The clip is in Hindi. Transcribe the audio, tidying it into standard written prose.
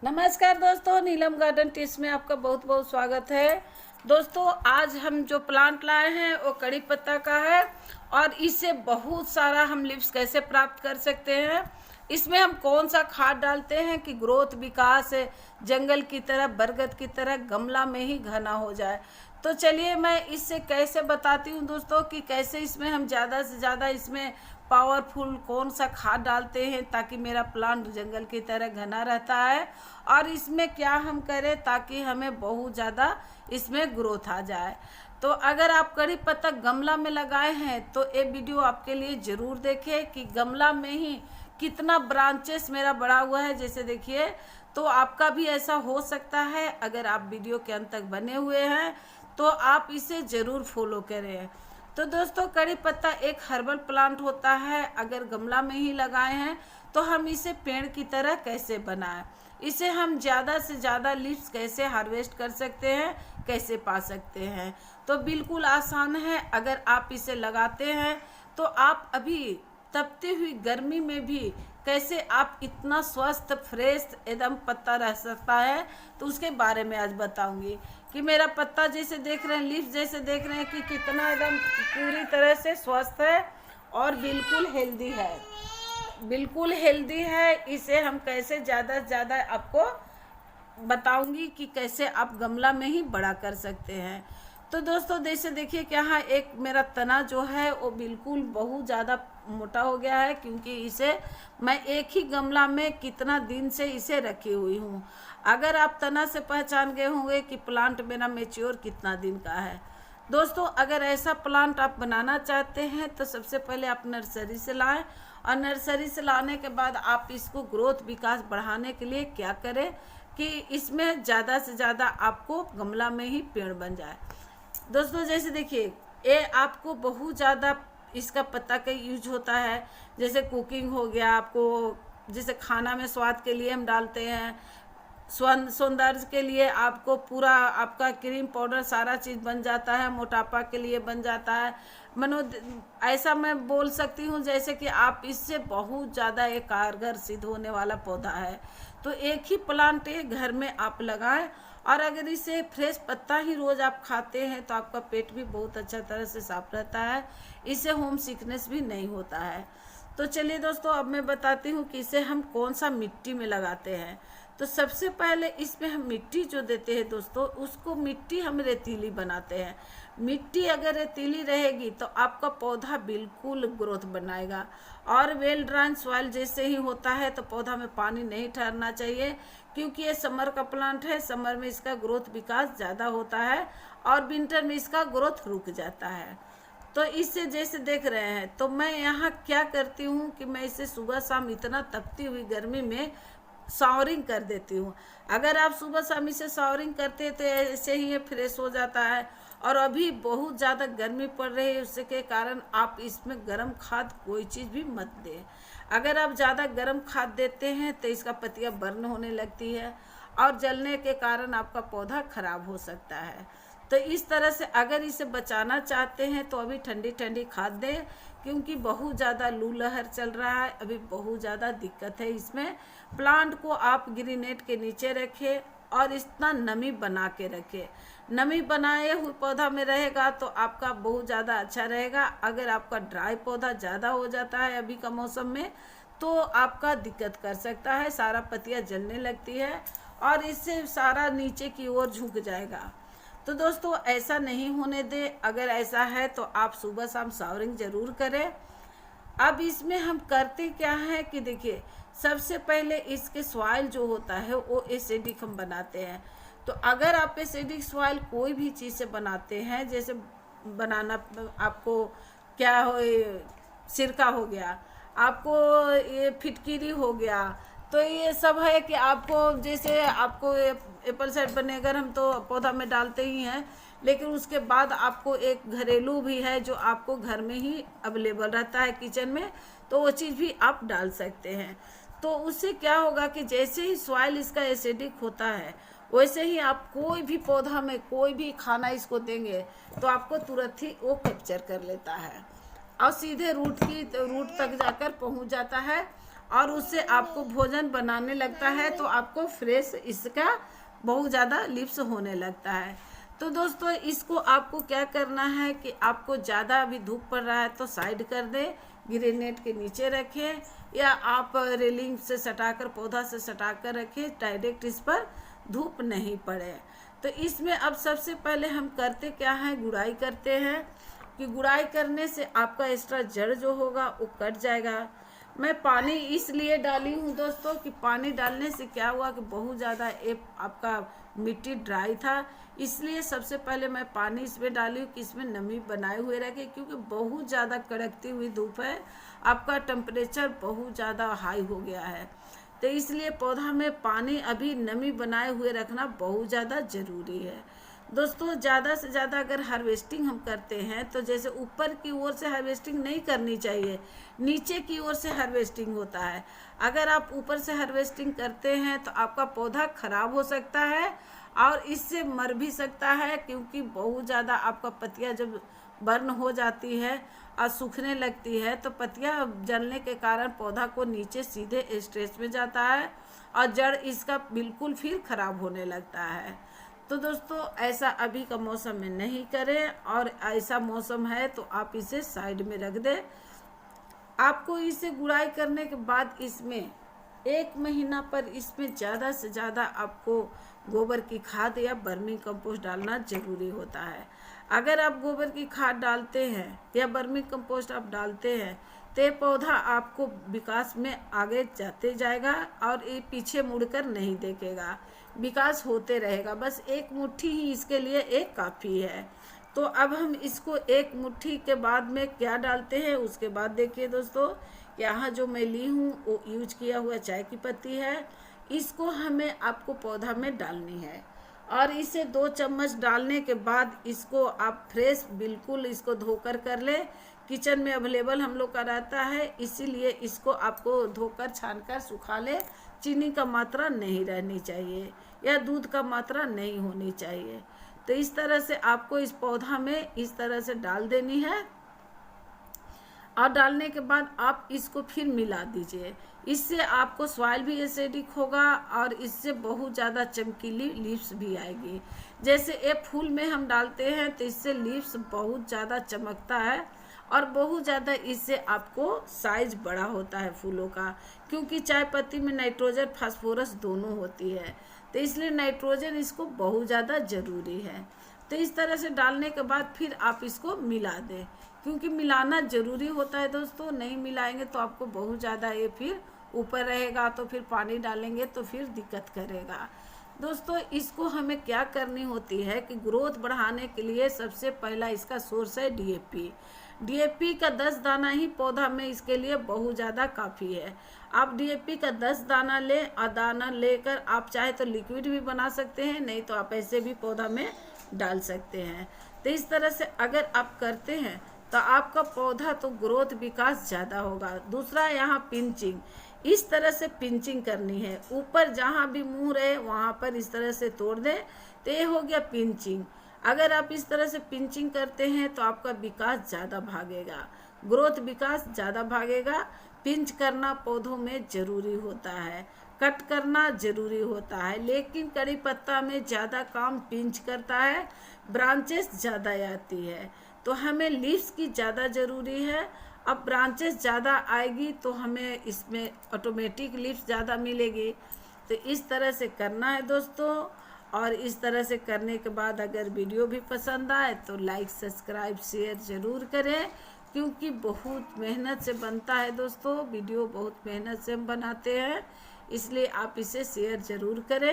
नमस्कार दोस्तों, नीलम गार्डन टिप्स में आपका बहुत बहुत स्वागत है। दोस्तों, आज हम जो प्लांट लाए हैं वो कड़ी पत्ता का है और इससे बहुत सारा हम लिव्स कैसे प्राप्त कर सकते हैं। इसमें हम कौन सा खाद डालते हैं कि ग्रोथ विकास जंगल की तरह, बरगद की तरह गमला में ही घना हो जाए। तो चलिए मैं इससे कैसे बताती हूँ दोस्तों कि कैसे इसमें हम ज़्यादा से ज़्यादा इसमें पावरफुल कौन सा खाद डालते हैं ताकि मेरा प्लांट जंगल की तरह घना रहता है, और इसमें क्या हम करें ताकि हमें बहुत ज़्यादा इसमें ग्रोथ आ जाए। तो अगर आप कड़ी पत्ता गमला में लगाए हैं तो ये वीडियो आपके लिए ज़रूर देखें कि गमला में ही कितना ब्रांचेस मेरा बड़ा हुआ है। जैसे देखिए, तो आपका भी ऐसा हो सकता है। अगर आप वीडियो के अंत तक बने हुए हैं तो आप इसे ज़रूर फॉलो करें। तो दोस्तों, कड़ी पत्ता एक हर्बल प्लांट होता है। अगर गमला में ही लगाए हैं तो हम इसे पेड़ की तरह कैसे बनाएं, इसे हम ज़्यादा से ज़्यादा लीव्स कैसे हार्वेस्ट कर सकते हैं, कैसे पा सकते हैं। तो बिल्कुल आसान है। अगर आप इसे लगाते हैं तो आप अभी तपती हुई गर्मी में भी कैसे आप इतना स्वस्थ फ्रेश एकदम पत्ता रह सकता है, तो उसके बारे में आज बताऊंगी कि मेरा पत्ता जैसे देख रहे हैं, लीफ जैसे देख रहे हैं कि कितना एकदम पूरी तरह से स्वस्थ है और बिल्कुल हेल्दी है, बिल्कुल हेल्दी है। इसे हम कैसे ज़्यादा से ज़्यादा आपको बताऊंगी कि कैसे आप गमला में ही बड़ा कर सकते हैं। तो दोस्तों, जैसे देखिए कि यहाँ एक मेरा तना जो है वो बिल्कुल बहुत ज़्यादा मोटा हो गया है, क्योंकि इसे मैं एक ही गमला में कितना दिन से इसे रखी हुई हूँ। अगर आप तना से पहचान गए होंगे कि प्लांट मेरा मेच्योर कितना दिन का है। दोस्तों, अगर ऐसा प्लांट आप बनाना चाहते हैं तो सबसे पहले आप नर्सरी से लाएं, और नर्सरी से लाने के बाद आप इसको ग्रोथ विकास बढ़ाने के लिए क्या करें कि इसमें ज़्यादा से ज़्यादा आपको गमला में ही पेड़ बन जाए। दोस्तों, जैसे देखिए, ये आपको बहुत ज़्यादा इसका पत्ता का यूज होता है। जैसे कुकिंग हो गया, आपको जैसे खाना में स्वाद के लिए हम डालते हैं, सौंदर्य के लिए आपको पूरा आपका क्रीम पाउडर सारा चीज़ बन जाता है, मोटापा के लिए बन जाता है। मनो ऐसा मैं बोल सकती हूँ जैसे कि आप इससे बहुत ज़्यादा एक कारगर सिद्ध होने वाला पौधा है। तो एक ही प्लांट एक घर में आप लगाएं, और अगर इसे फ्रेश पत्ता ही रोज़ आप खाते हैं तो आपका पेट भी बहुत अच्छा तरह से साफ रहता है। इससे होम सिकनेस भी नहीं होता है। तो चलिए दोस्तों, अब मैं बताती हूँ कि इसे हम कौन सा मिट्टी में लगाते हैं। तो सबसे पहले इसमें हम मिट्टी जो देते हैं दोस्तों, उसको मिट्टी हम रेतीली बनाते हैं। मिट्टी अगर रेतीली रहेगी तो आपका पौधा बिल्कुल ग्रोथ बनाएगा। और वेल ड्राइन सॉइल जैसे ही होता है तो पौधा में पानी नहीं ठहरना चाहिए, क्योंकि ये समर का प्लांट है। समर में इसका ग्रोथ विकास ज़्यादा होता है और विंटर में इसका ग्रोथ रुक जाता है। तो इससे जैसे देख रहे हैं, तो मैं यहाँ क्या करती हूँ कि मैं इसे सुबह शाम इतना तपती हुई गर्मी में शावरिंग कर देती हूँ। अगर आप सुबह शाम इसे शावरिंग करते हैं तो ऐसे ही ये फ्रेश हो जाता है। और अभी बहुत ज़्यादा गर्मी पड़ रही है, उसके कारण आप इसमें गर्म खाद कोई चीज़ भी मत दें। अगर आप ज़्यादा गर्म खाद देते हैं तो इसका पत्तियाँ बर्न होने लगती है और जलने के कारण आपका पौधा खराब हो सकता है। तो इस तरह से अगर इसे बचाना चाहते हैं तो अभी ठंडी ठंडी खाद दें, क्योंकि बहुत ज़्यादा लू लहर चल रहा है, अभी बहुत ज़्यादा दिक्कत है इसमें। प्लांट को आप ग्रीनेट के नीचे रखें और इतना नमी बना के रखें। नमी बनाए हुए पौधा में रहेगा तो आपका बहुत ज़्यादा अच्छा रहेगा। अगर आपका ड्राई पौधा ज़्यादा हो जाता है अभी का मौसम में तो आपका दिक्कत कर सकता है, सारा पत्तियाँ जलने लगती है और इससे सारा नीचे की ओर झुक जाएगा। तो दोस्तों, ऐसा नहीं होने दे। अगर ऐसा है तो आप सुबह शाम शावरिंग जरूर करें। अब इसमें हम करते क्या है कि देखिए, सबसे पहले इसके सॉइल जो होता है वो एसिडिक हम बनाते हैं। तो अगर आप एसिडिक सॉइल कोई भी चीज़ से बनाते हैं, जैसे बनाना आपको क्या हो, सिरका हो गया, आपको ये फिटकिरी हो गया, तो ये सब है कि आपको जैसे आपको एप्पल साइड विनेगर हम तो पौधा में डालते ही हैं, लेकिन उसके बाद आपको एक घरेलू भी है जो आपको घर में ही अवेलेबल रहता है किचन में, तो वो चीज़ भी आप डाल सकते हैं। तो उससे क्या होगा कि जैसे ही सॉइल इसका एसिडिक होता है वैसे ही आप कोई भी पौधा में कोई भी खाना इसको देंगे तो आपको तुरंत ही वो कैप्चर कर लेता है और सीधे रूट तक जाकर पहुंच जाता है और उससे आपको भोजन बनाने लगता है तो आपको फ्रेश इसका बहुत ज़्यादा लिप्स होने लगता है। तो दोस्तों इसको आपको क्या करना है कि आपको ज़्यादा अभी धूप पड़ रहा है तो साइड कर दें, ग्रेनेड के नीचे रखें या आप रेलिंग से सटाकर पौधा से सटाकर रखें, डायरेक्ट इस पर धूप नहीं पड़े। तो इसमें अब सबसे पहले हम करते क्या है, गुड़ाई करते हैं कि गुड़ाई करने से आपका एक्स्ट्रा जड़ जो होगा वो कट जाएगा। मैं पानी इसलिए डाली हूँ दोस्तों कि पानी डालने से क्या हुआ कि बहुत ज़्यादा आपका मिट्टी ड्राई था, इसलिए सबसे पहले मैं पानी इसमें डाली हूँ कि इसमें नमी बनाए हुए रखे, क्योंकि बहुत ज़्यादा कड़कती हुई धूप है, आपका टेम्परेचर बहुत ज़्यादा हाई हो गया है। तो इसलिए पौधा में पानी अभी नमी बनाए हुए रखना बहुत ज़्यादा ज़रूरी है। दोस्तों ज़्यादा से ज़्यादा अगर हार्वेस्टिंग हम करते हैं तो जैसे ऊपर की ओर से हार्वेस्टिंग नहीं करनी चाहिए, नीचे की ओर से हार्वेस्टिंग होता है। अगर आप ऊपर से हार्वेस्टिंग करते हैं तो आपका पौधा खराब हो सकता है और इससे मर भी सकता है, क्योंकि बहुत ज़्यादा आपका पत्तियाँ जब बर्न हो जाती है और सूखने लगती है तो पत्तियाँ जलने के कारण पौधा को नीचे सीधे स्ट्रेस में जाता है और जड़ इसका बिल्कुल फिर खराब होने लगता है। तो दोस्तों ऐसा अभी का मौसम में नहीं करें, और ऐसा मौसम है तो आप इसे साइड में रख दें। आपको इसे गुड़ाई करने के बाद इसमें 1 महीना पर इसमें ज़्यादा से ज़्यादा आपको गोबर की खाद या वर्मी कंपोस्ट डालना ज़रूरी होता है। अगर आप गोबर की खाद डालते हैं या वर्मी कंपोस्ट आप डालते हैं तो ये पौधा आपको विकास में आगे जाते जाएगा और ये पीछे मुड़कर नहीं देखेगा, विकास होते रहेगा। बस एक मुट्ठी ही इसके लिए एक काफ़ी है। तो अब हम इसको एक मुट्ठी के बाद में क्या डालते हैं उसके बाद देखिए दोस्तों, यहाँ जो मैं ली हूँ वो यूज किया हुआ चाय की पत्ती है, इसको हमें आपको पौधा में डालनी है। और इसे 2 चम्मच डालने के बाद इसको आप फ्रेश बिल्कुल इसको धोकर कर ले। किचन में अवेलेबल हम लोग का रहता है, इसीलिए इसको आपको धोकर छानकर सुखा ले। चीनी का मात्रा नहीं रहनी चाहिए या दूध का मात्रा नहीं होनी चाहिए। तो इस तरह से आपको इस पौधा में इस तरह से डाल देनी है और डालने के बाद आप इसको फिर मिला दीजिए। इससे आपको सॉइल भी एसिडिक होगा और इससे बहुत ज़्यादा चमकीली लीव्स भी आएगी। जैसे एक फूल में हम डालते हैं तो इससे लीव्स बहुत ज़्यादा चमकता है और बहुत ज़्यादा इससे आपको साइज बड़ा होता है फूलों का, क्योंकि चाय पत्ती में नाइट्रोजन फास्फोरस दोनों होती है, तो इसलिए नाइट्रोजन इसको बहुत ज़्यादा ज़रूरी है। तो इस तरह से डालने के बाद फिर आप इसको मिला दें, क्योंकि मिलाना ज़रूरी होता है दोस्तों। नहीं मिलाएंगे तो आपको बहुत ज़्यादा ये फिर ऊपर रहेगा, तो फिर पानी डालेंगे तो फिर दिक्कत करेगा। दोस्तों इसको हमें क्या करनी होती है कि ग्रोथ बढ़ाने के लिए सबसे पहला इसका सोर्स है डीएपी। डीएपी का 10 दाना ही पौधा में इसके लिए बहुत ज़्यादा काफ़ी है। आप डीएपी का 10 दाना लें और दाना लेकर आप चाहे तो लिक्विड भी बना सकते हैं, नहीं तो आप ऐसे भी पौधा में डाल सकते हैं। तो इस तरह से अगर आप करते हैं तो आपका पौधा तो ग्रोथ विकास ज़्यादा होगा। दूसरा यहाँ पिंचिंग, इस तरह से पिंचिंग करनी है, ऊपर जहाँ भी मुँह रहे वहाँ पर इस तरह से तोड़ दें, तो ये हो गया पिंचिंग। अगर आप इस तरह से पिंचिंग करते हैं तो आपका विकास ज़्यादा भागेगा, ग्रोथ विकास ज़्यादा भागेगा। पिंच करना पौधों में ज़रूरी होता है, कट करना ज़रूरी होता है, लेकिन कड़ी पत्ता में ज़्यादा काम पिंच करता है, ब्रांचेस ज़्यादा आती है, तो हमें लीव्स की ज़्यादा ज़रूरी है। अब ब्रांचेस ज़्यादा आएगी तो हमें इसमें ऑटोमेटिक लीव्स ज़्यादा मिलेगी। तो इस तरह से करना है दोस्तों। और इस तरह से करने के बाद अगर वीडियो भी पसंद आए तो लाइक सब्सक्राइब शेयर ज़रूर करें, क्योंकि बहुत मेहनत से बनता है दोस्तों, वीडियो बहुत मेहनत से हम बनाते हैं, इसलिए आप इसे शेयर ज़रूर करें।